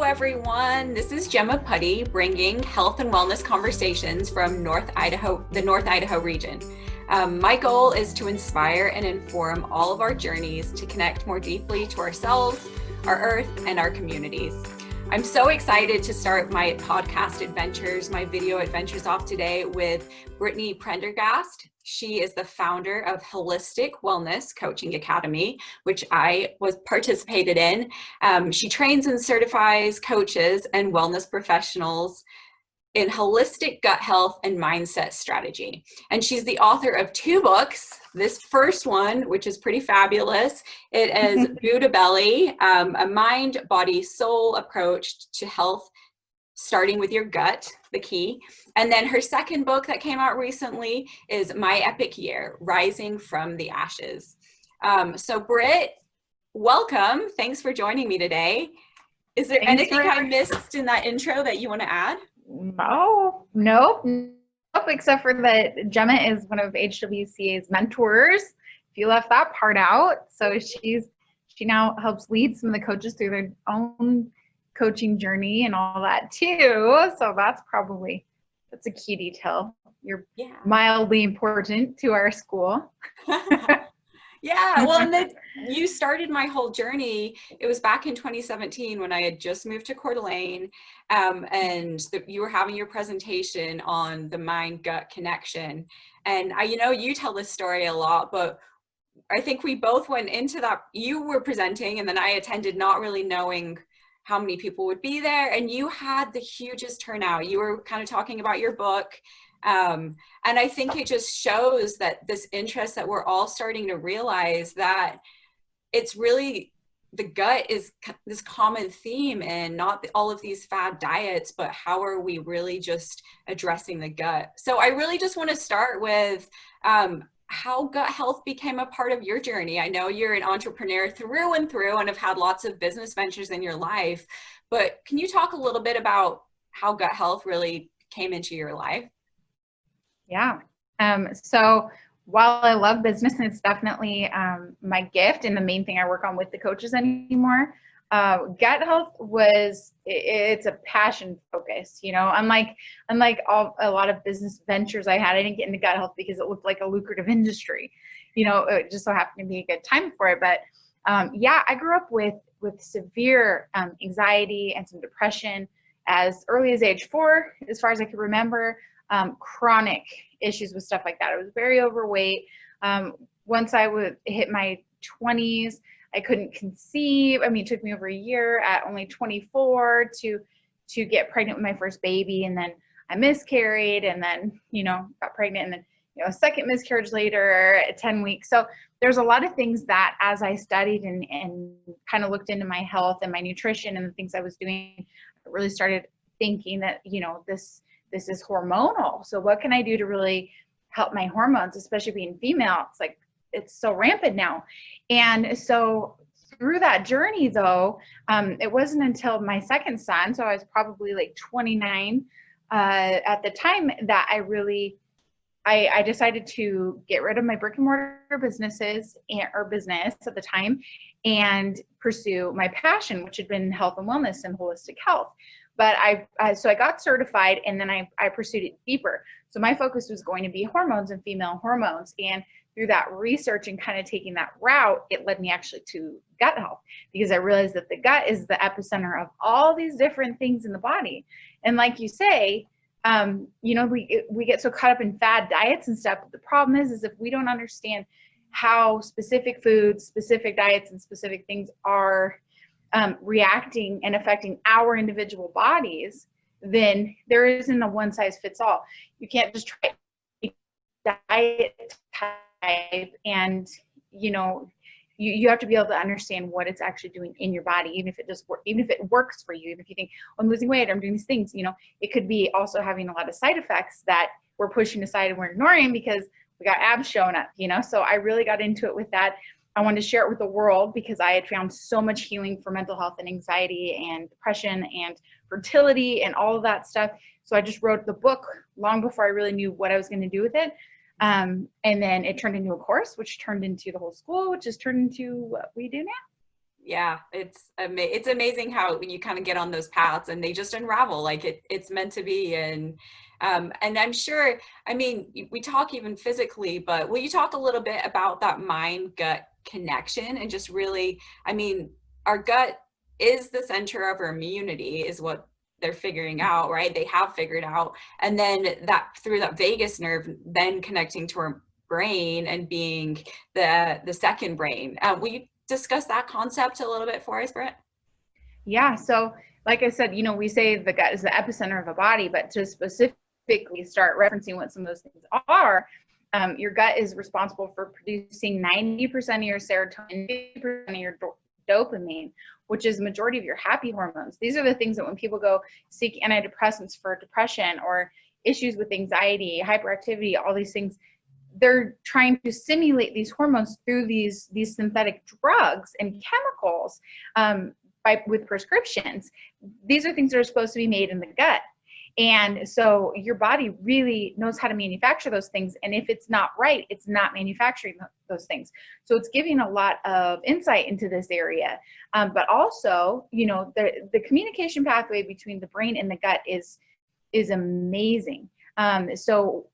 everyone. This is Gemma Putty bringing health and wellness conversations from the North Idaho region. My goal is to inspire and inform all of our journeys to connect more deeply to ourselves, our earth, and our communities. I'm so excited to start my podcast adventures, my video adventures off today with Brittney Prendergast. She is the founder of Holistic Wellness Coaching Academy, which I participated in. She trains and certifies coaches and wellness professionals in holistic gut health and mindset strategy. And she's the author of 2 books. This first one, which is pretty fabulous, it is Buddha Belly, a mind, body, soul approach to health, starting with your gut, the key. And then her second book that came out recently is My Epic Year, Rising from the Ashes. So Britt, welcome. Thanks for joining me today. Is there anything I missed in that intro that you want to add? Nope, except for that Gemma is one of HWCA's mentors. If you left that part out. So she now helps lead some of the coaches through their own coaching journey and all that too. So that's a key detail. You're mildly important to our school. Yeah, well, and then you started my whole journey. It was back in 2017 when I had just moved to Coeur d'Alene, and you were having your presentation on the mind-gut connection. And you tell this story a lot, but I think we both went into that. You were presenting, and then I attended, not really knowing how many people would be there, and you had the hugest turnout. You were kind of talking about your book. And I think it just shows that this interest that we're all starting to realize that it's really the gut is this common theme, and not all of these fad diets, but how are we really just addressing the gut? So I really just want to start with how gut health became a part of your journey. I know you're an entrepreneur through and through and have had lots of business ventures in your life, but can you talk a little bit about how gut health really came into your life? Yeah. So while I love business, and it's definitely my gift and the main thing I work on with the coaches anymore, gut health it's a passion focus, unlike a lot of business ventures I had. I didn't get into gut health because it looked like a lucrative industry, it just so happened to be a good time for it. But I grew up with severe anxiety and some depression as early as age 4, as far as I could remember. Chronic issues with stuff like that. I was very overweight. Once I would hit my 20s, I couldn't conceive. I mean, it took me over a year at only 24 to get pregnant with my first baby. And then I miscarried, and then, got pregnant, and then, a second miscarriage later at 10 weeks. So there's a lot of things that as I studied and kind of looked into my health and my nutrition and the things I was doing, I really started thinking that, this is hormonal. So what can I do to really help my hormones, especially being female? It's so rampant now. And so through that journey though, it wasn't until my second son, so I was probably like 29 at the time, that I decided to get rid of my brick and mortar business at the time and pursue my passion, which had been health and wellness and holistic health. But so I got certified, and then I pursued it deeper. So my focus was going to be hormones and female hormones. And through that research and kind of taking that route, it led me actually to gut health, because I realized that the gut is the epicenter of all these different things in the body. And like you say, we get so caught up in fad diets and stuff. But the problem is if we don't understand how specific foods, specific diets, and specific things are reacting and affecting our individual bodies, then there isn't a one size fits all. You can't just try diet type, and you have to be able to understand what it's actually doing in your body, even if it works for you. Even if you think, I'm losing weight, I'm doing these things, it could be also having a lot of side effects that we're pushing aside and we're ignoring because we got abs showing up, So I really got into it with that. I wanted to share it with the world because I had found so much healing for mental health and anxiety and depression and fertility and all of that stuff. So I just wrote the book long before I really knew what I was going to do with it. And then it turned into a course, which turned into the whole school, which has turned into what we do now. Yeah, it's amazing how you kind of get on those paths and they just unravel like it's meant to be. And I'm sure, I mean, we talk even physically, but will you talk a little bit about that mind gut connection and just really, I mean, our gut is the center of our immunity is what they're figuring out, right? They have figured out. And then that through that vagus nerve, then connecting to our brain and being the second brain. Will you discuss that concept a little bit for us, Britt? Yeah. So, like I said, we say the gut is the epicenter of the body, but to specifically start referencing what some of those things are, your gut is responsible for producing 90% of your serotonin, 90% of your dopamine, which is the majority of your happy hormones. These are the things that when people go seek antidepressants for depression or issues with anxiety, hyperactivity, all these things, they're trying to simulate these hormones through these synthetic drugs and chemicals with prescriptions. These are things that are supposed to be made in the gut. And so your body really knows how to manufacture those things. And if it's not right, it's not manufacturing those things. So it's giving a lot of insight into this area. But also, the communication pathway between the brain and the gut is amazing. So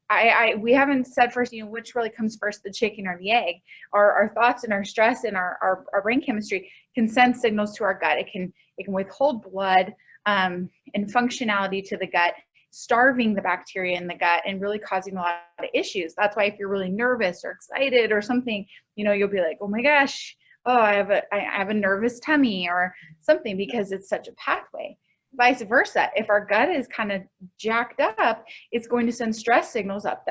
we haven't said first, which really comes first, the chicken or the egg. Our thoughts and our stress and our brain chemistry can send signals to our gut. It can withhold blood and functionality to the gut, starving the bacteria in the gut and really causing a lot of issues. That's why if you're really nervous or excited or something, you'll be like, oh my gosh, I have a nervous tummy or something, because it's such a pathway. Vice versa, if our gut is kind of jacked up, it's going to send stress signals up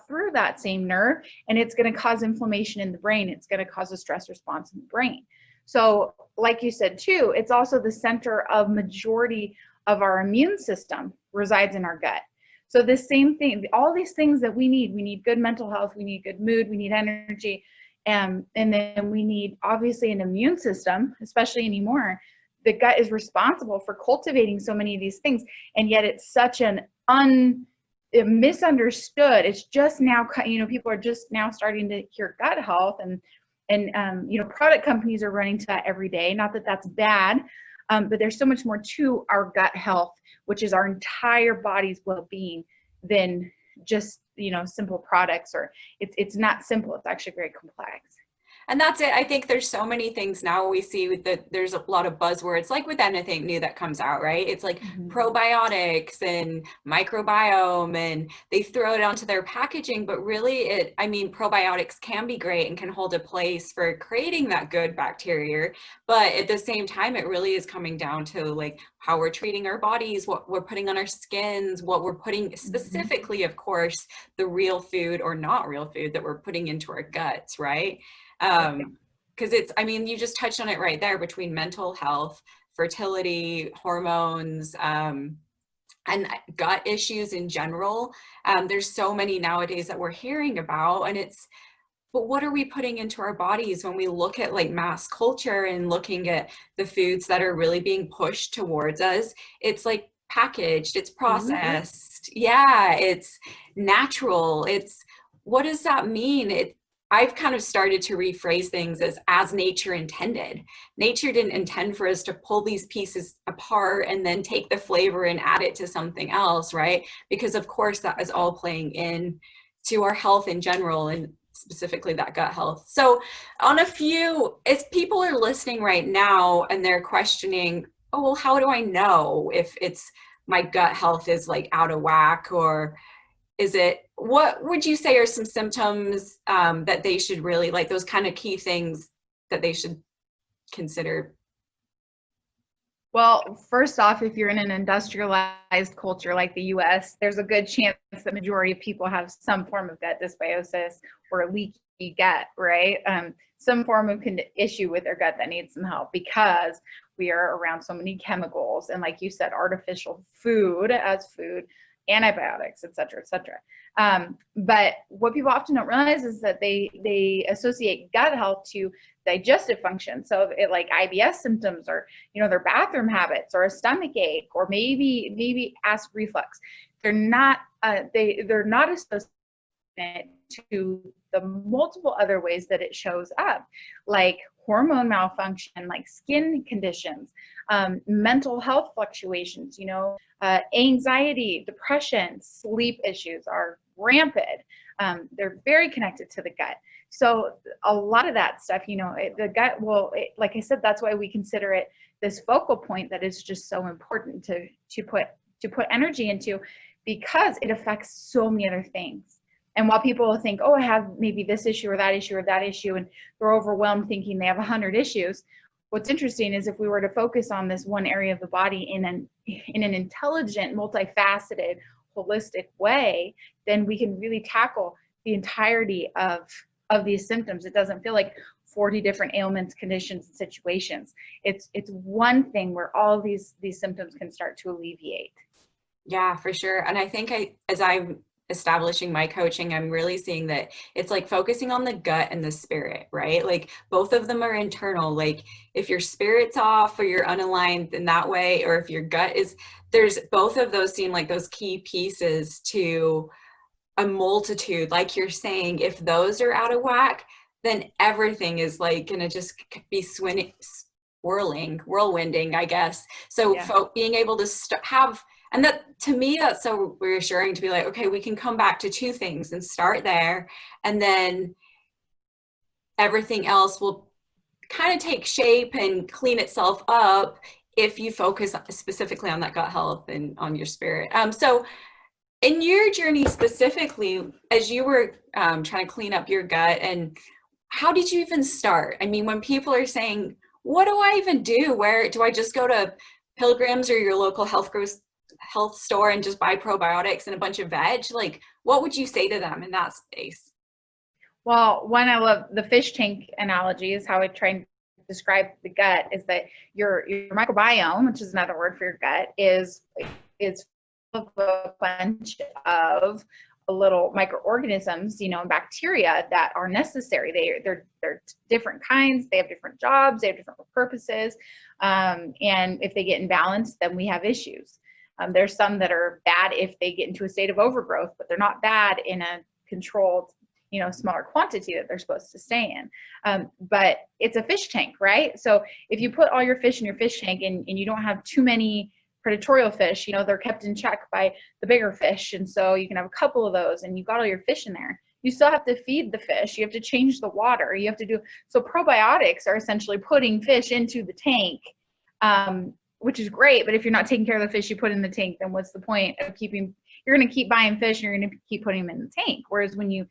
through that same nerve, and it's going to cause inflammation in the brain. It's going to cause a stress response in the brain. So like you said too, it's also the center of majority of our immune system resides in our gut. So the same thing, all these things that we need good mental health, we need good mood, we need energy, and then we need obviously an immune system, especially anymore. The gut is responsible for cultivating so many of these things, and yet it's such an misunderstood. It's just now, people are just now starting to hear gut health, and product companies are running to that every day. Not that that's bad, but there's so much more to our gut health, which is our entire body's well-being, than just simple products. Or it's not simple. It's actually very complex. And that's it. I think there's so many things now we see that there's a lot of buzzwords, like with anything new that comes out, right? It's like probiotics and microbiome, and they throw it onto their packaging, but really probiotics can be great and can hold a place for creating that good bacteria. But at the same time, it really is coming down to like how we're treating our bodies, what we're putting on our skins, what we're putting specifically, of course, the real food or not real food that we're putting into our guts, right? Because you just touched on it right there, between mental health, fertility, hormones, and gut issues in general. There's so many nowadays that we're hearing about, but what are we putting into our bodies when we look at like mass culture and looking at the foods that are really being pushed towards us? It's like packaged, it's processed. Yeah, it's natural. What does that mean? I've kind of started to rephrase things as nature intended. Nature didn't intend for us to pull these pieces apart and then take the flavor and add it to something else, right? Because of course that is all playing in to our health in general, and specifically that gut health. So if people are listening right now and they're questioning, oh, well, how do I know if my gut health is like out of whack, or what would you say are some symptoms that they should really, like those kind of key things that they should consider? Well, first off, if you're in an industrialized culture like the US, there's a good chance the majority of people have some form of gut dysbiosis or leaky gut, right? Some form of issue with their gut that needs some help, because we are around so many chemicals and, like you said, artificial food, antibiotics, et cetera, et cetera. But what people often don't realize is that they associate gut health to digestive function. So like IBS symptoms, or their bathroom habits, or a stomach ache, or maybe acid reflux. They're not associated it to the multiple other ways that it shows up, like hormone malfunction, like skin conditions, mental health fluctuations, anxiety, depression, sleep issues are rampant. They're very connected to the gut. So a lot of that stuff, the gut will, like I said, that's why we consider it this focal point that is just so important to put energy into, because it affects so many other things. And while people think, oh, I have maybe this issue or that issue or that issue, and they're overwhelmed thinking they have 100 issues, what's interesting is if we were to focus on this one area of the body in an intelligent, multifaceted, holistic way, then we can really tackle the entirety of these symptoms. It doesn't feel like 40 different ailments, conditions, and situations. It's one thing where all these symptoms can start to alleviate. Yeah, for sure. And I think as I'm establishing my coaching, I'm really seeing that it's like focusing on the gut and the spirit, right? Like both of them are internal. Like if your spirit's off or you're unaligned in that way, or if your gut is, there's both of those seem like those key pieces to a multitude. Like you're saying, if those are out of whack, then everything is like going to just be whirlwinding, I guess. So Yeah. being able to have, and that to me, that's so reassuring to be like, okay, we can come back to two things and start there. And then everything else will kind of take shape and clean itself up if you focus specifically on that gut health and on your spirit. So in your journey specifically, as you were trying to clean up your gut, and how did you even start? I mean, when people are saying, what do I even do? Where do I just go to Pilgrims or your local health store and just buy probiotics and a bunch of veg? Like, what would you say to them in that space? Well, one, I love the fish tank analogy is how I try and describe the gut, is that your microbiome, which is another word for your gut, is full of a bunch of little microorganisms, and bacteria that are necessary. They're different kinds. They have different jobs. They have different purposes. And if they get imbalanced, then we have issues. There's some that are bad if they get into a state of overgrowth, but they're not bad in a controlled, smaller quantity that they're supposed to stay in. But it's a fish tank, right? So if you put all your fish in your fish tank and you don't have too many predatorial fish, they're kept in check by the bigger fish. And so you can have a couple of those and you've got all your fish in there. You still have to feed the fish. You have to change the water. You have to do, so probiotics are essentially putting fish into the tank, which is great. But if you're not taking care of the fish you put in the tank, then what's the point of you're going to keep buying fish and you're going to keep putting them in the tank. Whereas when you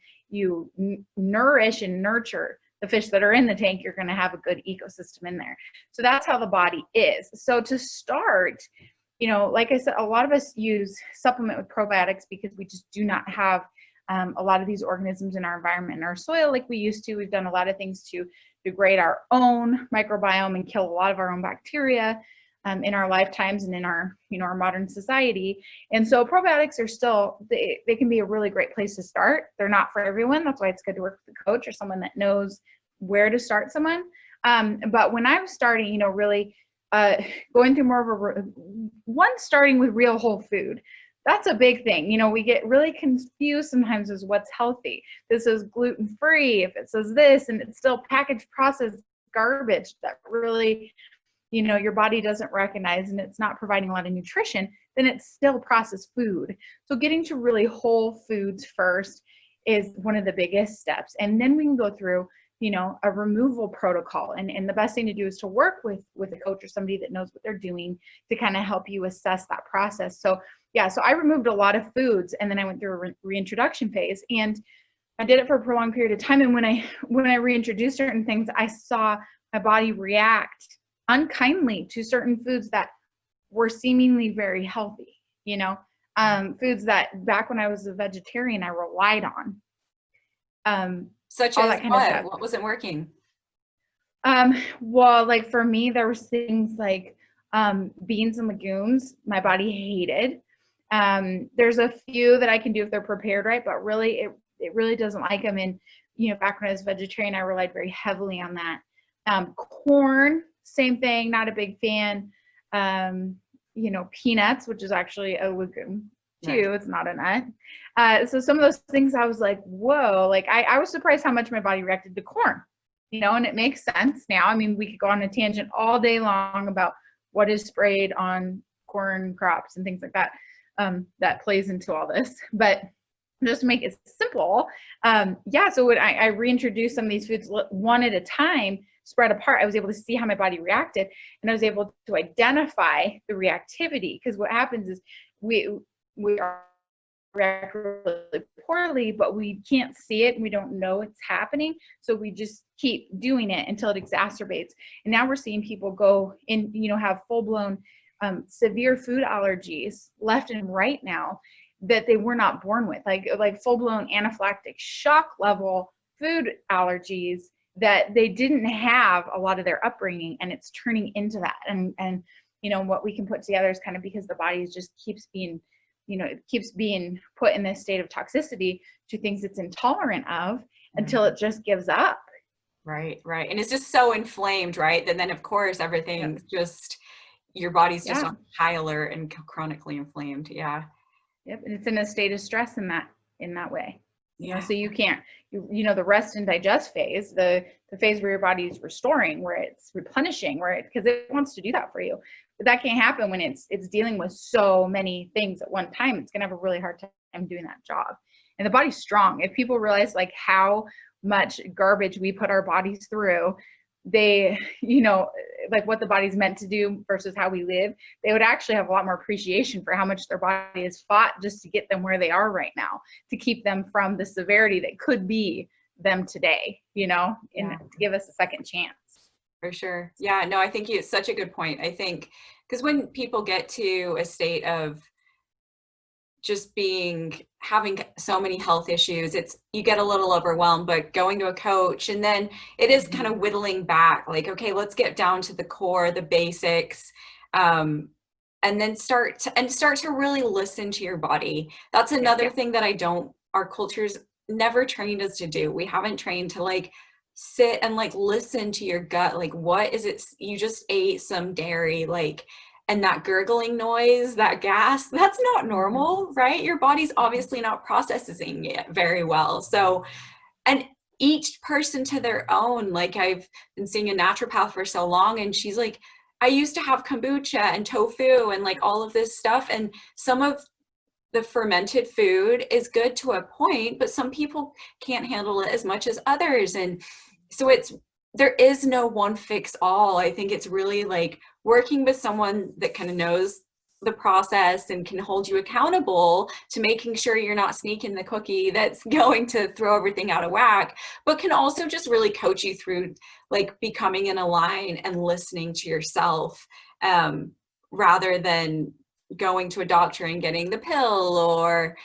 nourish and nurture the fish that are in the tank, you're going to have a good ecosystem in there. So that's how the body is. So to start, like I said, a lot of us use supplement with probiotics because we just do not have a lot of these organisms in our environment, in our soil, like we used to. We've done a lot of things to degrade our own microbiome and kill a lot of our own bacteria in our lifetimes and in our, our modern society. And so probiotics are still, they can be a really great place to start. They're not for everyone. That's why it's good to work with a coach or someone that knows where to start someone. But when I was starting, really going through more of starting with real whole food. That's a big thing. We get really confused sometimes as what's healthy. This is gluten-free, if it says this, and it's still packaged processed garbage that really, your body doesn't recognize, and it's not providing a lot of nutrition, then it's still processed food. So getting to really whole foods first is one of the biggest steps. And then we can go through a removal protocol. And the best thing to do is to work with a coach or somebody that knows what they're doing to kind of help you assess that process. So yeah, so I removed a lot of foods, and then I went through a reintroduction phase, and I did it for a prolonged period of time. And when I reintroduced certain things, I saw my body react unkindly to certain foods that were seemingly very healthy, foods that back when I was a vegetarian, I relied on. Such as what? What wasn't working? Well, like for me, there was things like beans and legumes my body hated. There's a few that I can do if they're prepared right, but really it really doesn't like them. And back when I was vegetarian, I relied very heavily on that. Corn, same thing, not a big fan. Peanuts, which is actually a legume. Right. too. It's not a nut. So some of those things I was like, whoa, like I was surprised how much my body reacted to corn, and it makes sense now. I mean, we could go on a tangent all day long about what is sprayed on corn crops and things like that. That plays into all this, but just to make it simple, so when I reintroduced some of these foods one at a time, spread apart, I was able to see how my body reacted, and I was able to identify the reactivity. Because what happens is we react really poorly, but we can't see it and we don't know it's happening. So we just keep doing it until it exacerbates. And now we're seeing people go in, have full-blown severe food allergies left and right now that they were not born with, like full-blown anaphylactic shock level food allergies that they didn't have a lot of their upbringing, and it's turning into that. And what we can put together is kind of because the body just keeps being, it keeps being put in this state of toxicity to things it's intolerant of until it just gives up. Right. And it's just so inflamed, right? And then of course everything's just, your body's just on high alert and chronically inflamed. Yeah. Yep. And it's in a state of stress in that way. Yeah. So you can't, the rest and digest phase, the phase where your body is restoring, where it's replenishing, because it wants to do that for you. But that can't happen when it's dealing with so many things at one time. It's going to have a really hard time doing that job. And the body's strong. If people realize like how much garbage we put our bodies through, they, like what the body's meant to do versus how we live, they would actually have a lot more appreciation for how much their body has fought just to get them where they are right now, to keep them from the severity that could be them today, and to give us a second chance. For sure. Yeah, no, I think it's such a good point. I think because when people get to a state of just having so many health issues, you get a little overwhelmed, but going to a coach, and then it is kind of whittling back, like, okay, let's get down to the core, the basics, and then start to really listen to your body. That's another thing that our culture's never trained us to do. We haven't trained to like sit and like listen to your gut. Like, what is it? You just ate some dairy, like, and that gurgling noise, that gas, that's not normal, right? Your body's obviously not processing it very well. So, and each person to their own. Like, I've been seeing a naturopath for so long, and she's like, I used to have kombucha and tofu and like all of this stuff, and some of the fermented food is good to a point, but some people can't handle it as much as others. And so there is no one fix all. I think it's really like working with someone that kind of knows the process and can hold you accountable to making sure you're not sneaking the cookie that's going to throw everything out of whack, but can also just really coach you through like becoming in a line and listening to yourself, rather than going to a doctor and getting the pill or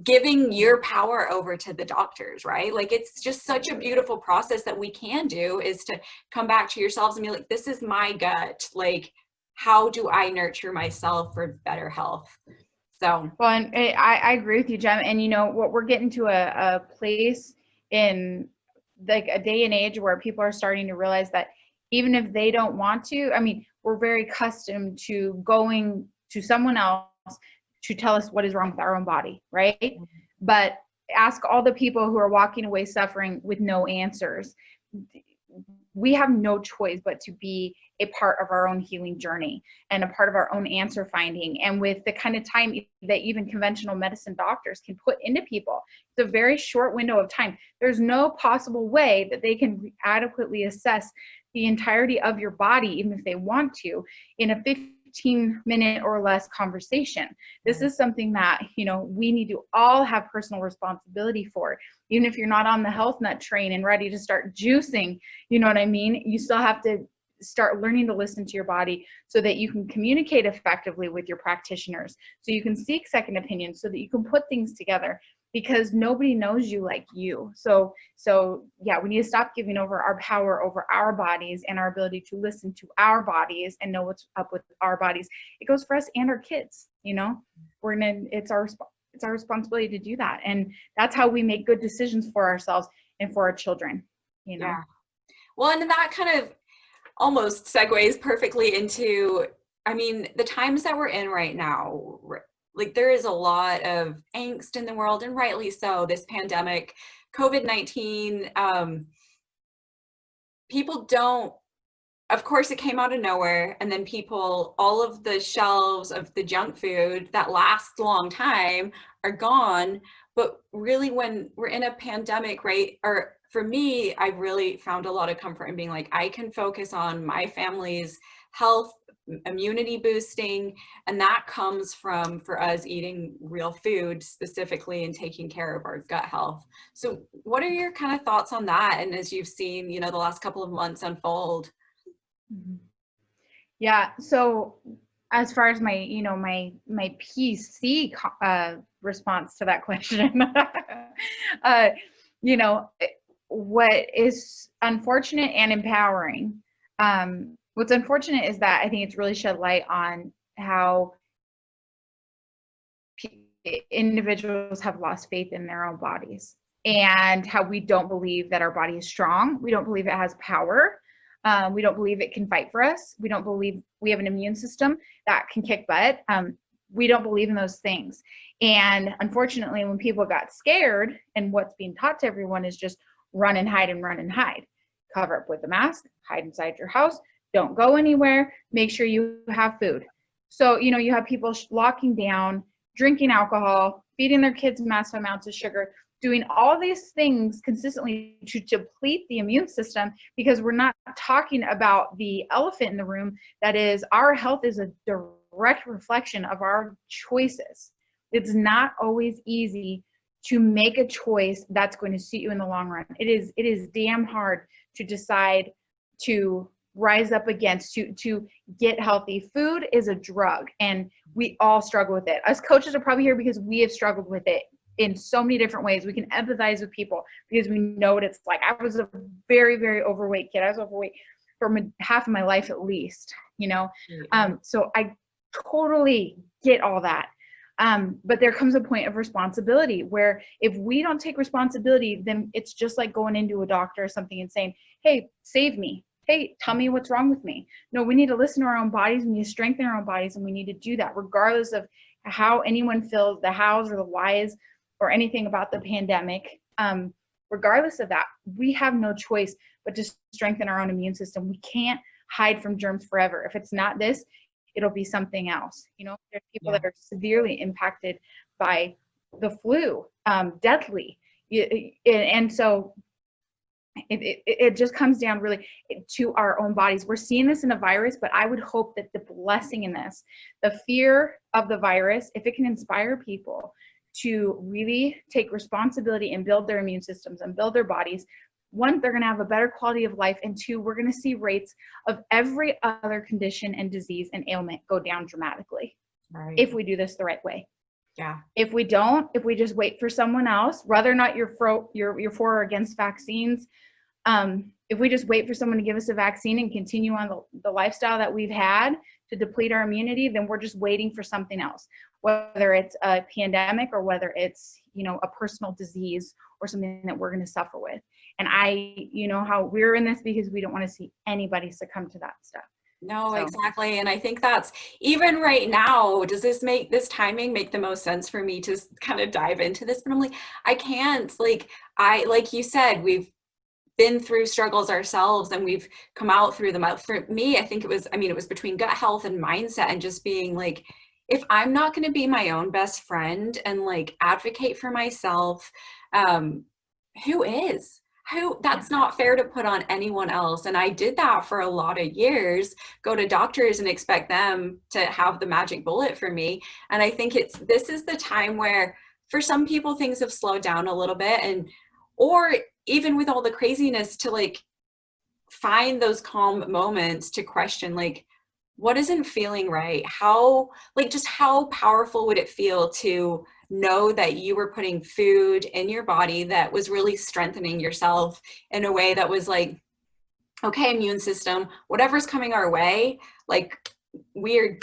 giving your power over to the doctors, right? Like, it's just such a beautiful process that we can do, is to come back to yourselves and be like, this is my gut. Like, how do I nurture myself for better health? So, well, and I agree with you, Jem. And what, we're getting to a place in like a day and age where people are starting to realize that even if they don't want to, I mean, we're very accustomed to going to someone else to tell us what is wrong with our own body, right? But ask all the people who are walking away suffering with no answers. We have no choice but to be a part of our own healing journey and a part of our own answer finding. And with the kind of time that even conventional medicine doctors can put into people, it's a very short window of time. There's no possible way that they can adequately assess the entirety of your body, even if they want to, in a 15-minute or less conversation. This is something that, we need to all have personal responsibility for. Even if you're not on the health nut train and ready to start juicing, you know what I mean? You still have to start learning to listen to your body so that you can communicate effectively with your practitioners, so you can seek second opinions, so that you can put things together, because nobody knows you like you. So yeah, we need to stop giving over our power over our bodies and our ability to listen to our bodies and know what's up with our bodies. It goes for us and our kids, it's our responsibility to do that. And that's how we make good decisions for ourselves and for our children, Yeah. Well, and that kind of almost segues perfectly into, I mean, the times that we're in right now, like there is a lot of angst in the world, and rightly so. This pandemic, COVID-19, people don't, of course it came out of nowhere, and then people, all of the shelves of the junk food that lasts a long time are gone. But really, when we're in a pandemic, right, or for me, I really found a lot of comfort in being like, I can focus on my family's health, immunity boosting, and that comes from, for us, eating real food specifically and taking care of our gut health. So what are your kind of thoughts on that, and as you've seen, you know, the last couple of months unfold? Mhm. Yeah. So as far as my, my PC response to that question, uh, you know, what is unfortunate and empowering. What's unfortunate is that I think it's really shed light on how individuals have lost faith in their own bodies, and how we don't believe that our body is strong. We don't believe it has power. We don't believe it can fight for us. We don't believe we have an immune system that can kick butt. We don't believe in those things. And unfortunately, when people got scared, and what's being taught to everyone is just run and hide and run and hide. Cover up with a mask, hide inside your house, don't go anywhere, make sure you have food. So, you have people locking down, drinking alcohol, feeding their kids massive amounts of sugar, doing all these things consistently to deplete the immune system, because we're not talking about the elephant in the room. That is, our health is a direct reflection of our choices. It's not always easy to make a choice that's going to suit you in the long run. It is damn hard to decide to rise up against, to get healthy. Food is a drug, and we all struggle with it. Us coaches are probably here because we have struggled with it in so many different ways. We can empathize with people because we know what it's like. I was a very, very overweight kid. I was overweight for half of my life at least, so I totally get all that. But there comes a point of responsibility where if we don't take responsibility, then it's just like going into a doctor or something and saying, hey, save me. Hey, tell me what's wrong with me. No, we need to listen to our own bodies. We need to strengthen our own bodies, and we need to do that regardless of how anyone feels, the hows or the whys or anything about the pandemic. Regardless of that, we have no choice but to strengthen our own immune system. We can't hide from germs forever. If it's not this, it'll be something else. There's people that are severely impacted by the flu, deathly. And so it just comes down really to our own bodies. We're seeing this in a virus, but I would hope that the blessing in this, the fear of the virus, if it can inspire people to really take responsibility and build their immune systems and build their bodies, one, they're going to have a better quality of life, and two, we're going to see rates of every other condition and disease and ailment go down dramatically. Right. If we do this the right way. Yeah. If we don't, if we just wait for someone else, whether or not you're for or against vaccines, if we just wait for someone to give us a vaccine and continue on the lifestyle that we've had to deplete our immunity, then we're just waiting for something else, whether it's a pandemic or whether it's, a personal disease or something that we're going to suffer with. And how we're in this because we don't want to see anybody succumb to that stuff. No, exactly. And I think that's, even right now, does this timing make the most sense for me to kind of dive into this? But I'm like, I can't, like you said, we've been through struggles ourselves and we've come out through them. For me, I think it was between gut health and mindset, and just being like, if I'm not going to be my own best friend and like advocate for myself, who is? That's not fair to put on anyone else. And I did that for a lot of years, go to doctors and expect them to have the magic bullet for me. And I think this is the time where for some people things have slowed down a little bit, or even with all the craziness, to like find those calm moments to question, like, what isn't feeling right? How powerful would it feel to know that you were putting food in your body that was really strengthening yourself in a way that was like, okay, immune system, whatever's coming our way, like we're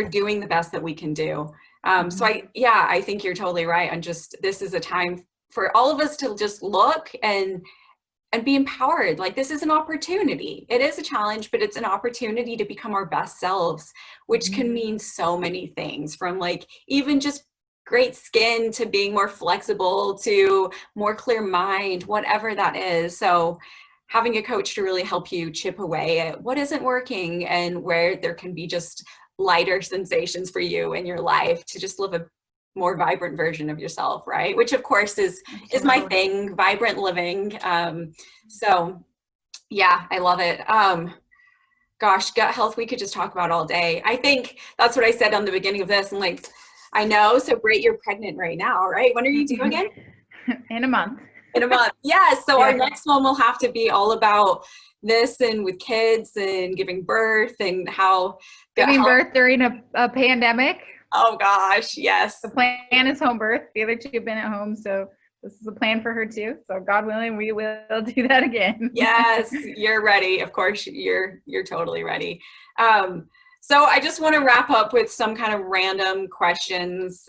doing the best that we can do. So I think you're totally right. And just, this is a time for all of us to just look and and be empowered. Like, this is an opportunity. It is a challenge, but it's an opportunity to become our best selves, which can mean so many things, from like even just great skin to being more flexible to more clear mind, whatever that is. So having a coach to really help you chip away at what isn't working and where there can be just lighter sensations for you in your life to just live a more vibrant version of yourself, right? Which of course is my thing, vibrant living. So yeah, I love it. Gosh, gut health, we could just talk about all day. I think that's what I said on the beginning of this. I'm like, I know. So Britt, you're pregnant right now, right? When are you due again? In a month. In a month. Yes. So our next one will have to be all about this, and with kids and giving birth and how giving birth during a pandemic. Oh gosh, yes. The plan is home birth. The other two have been at home, so this is a plan for her too. So God willing, we will do that again. Yes, you're ready. Of course, you're totally ready. So I just want to wrap up with some kind of random questions,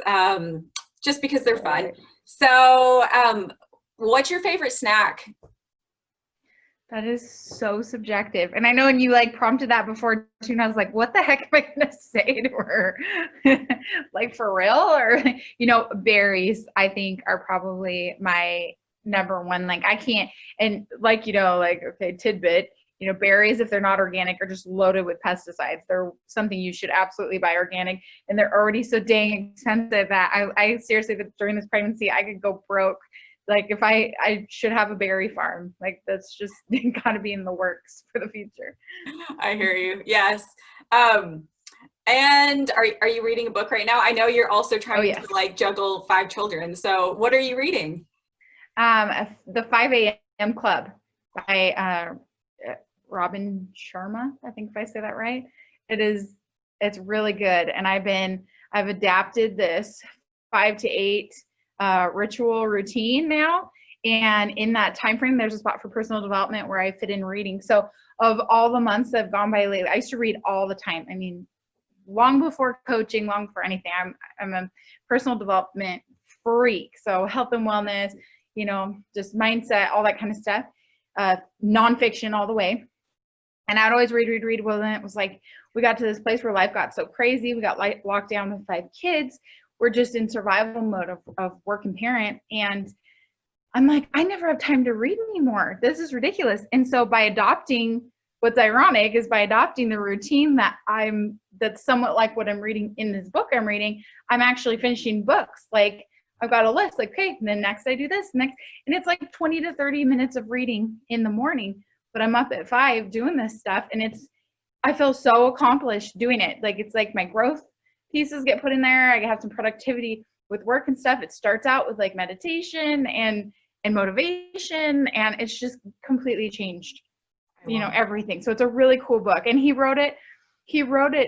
just because they're fun. So, what's your favorite snack? That is so subjective. And I know when you like prompted that before too, and I was like, what the heck am I going to say to her? Like, for real? Or, you know, berries, I think, are probably my number one. Like, I can't, and like, you know, like, okay, tidbit, you know, berries, if they're not organic, are just loaded with pesticides. They're something you should absolutely buy organic. And they're already so dang expensive that I seriously, during this pregnancy, I could go broke. Like, if I should have a berry farm. Like, that's just got to be in the works for the future. I hear you. Yes. And are you reading a book right now? I know you're also trying to like juggle 5 children. So what are you reading? The 5 a.m. Club by Robin Sharma, I think, if I say that right. It's really good. And I've adapted this 5 to 8 ritual routine now, and in that time frame there's a spot for personal development where I fit in reading. So of all the months that have gone by lately, I used to read all the time. I mean, long before coaching, long before anything. I'm a personal development freak. So health and wellness, you know, just mindset, all that kind of stuff, nonfiction all the way. And I'd always read. Well, then it was like, we got to this place where life got so crazy. We got locked down with 5 kids. We're just in survival mode of work and parent. And I'm like, I never have time to read anymore. This is ridiculous. And so by adopting, what's ironic is by adopting the routine that's somewhat like what I'm reading in this book I'm reading, I'm actually finishing books. Like, I've got a list, like, okay, and then next I do this, next. And it's like 20 to 30 minutes of reading in the morning, but I'm up at 5 doing this stuff. And I feel so accomplished doing it. Like, it's like my growth pieces get put in there. I have some productivity with work and stuff. It starts out with like meditation and motivation, and it's just completely changed, you know, everything. So it's a really cool book. And he wrote it,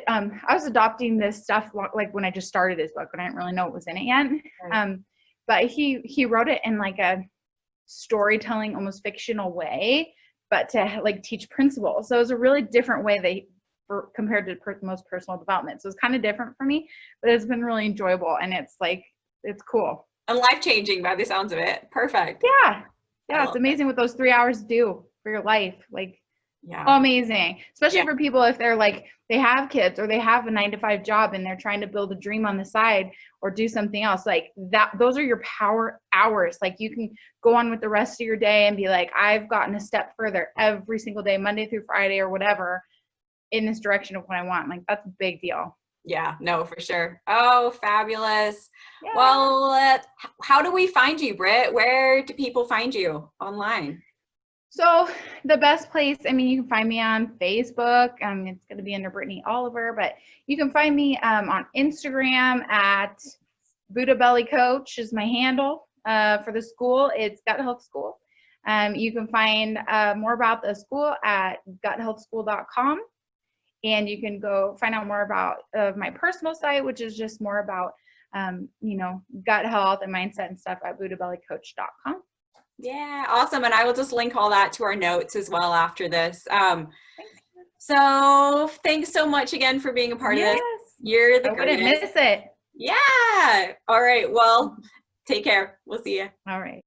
I was adopting this stuff like when I just started this book, and I didn't really know what was in it yet. Right. But he wrote it in like a storytelling, almost fictional way, but to like teach principles. So it was a really different way compared to most personal development. So it's kind of different for me, but it's been really enjoyable, and it's cool. And life-changing by the sounds of it. Perfect. Yeah. It's amazing what those 3 hours do for your life. Like, amazing. Especially for people if they're like, they have kids or they have a 9-to-5 job and they're trying to build a dream on the side or do something else like that. Those are your power hours. Like, you can go on with the rest of your day and be like, I've gotten a step further every single day, Monday through Friday or whatever, in this direction of what I want. Like, that's a big deal. Yeah, no, for sure. Oh, fabulous. Yeah. Well, how do we find you, Britt? Where do people find you online? So the best place, I mean, you can find me on Facebook. It's going to be under Brittney Oliver, but you can find me on Instagram at Buddha Belly Coach is my handle. For the school, it's Gut Health School. You can find more about the school at guthealthschool.com. And you can go find out more about my personal site, which is just more about, you know, gut health and mindset and stuff at buddhabellycoach.com. Yeah, awesome. And I will just link all that to our notes as well after this. So thanks so much again for being a part of this. You're the greatest. I wouldn't miss it. Yeah. All right. Well, take care. We'll see you. All right.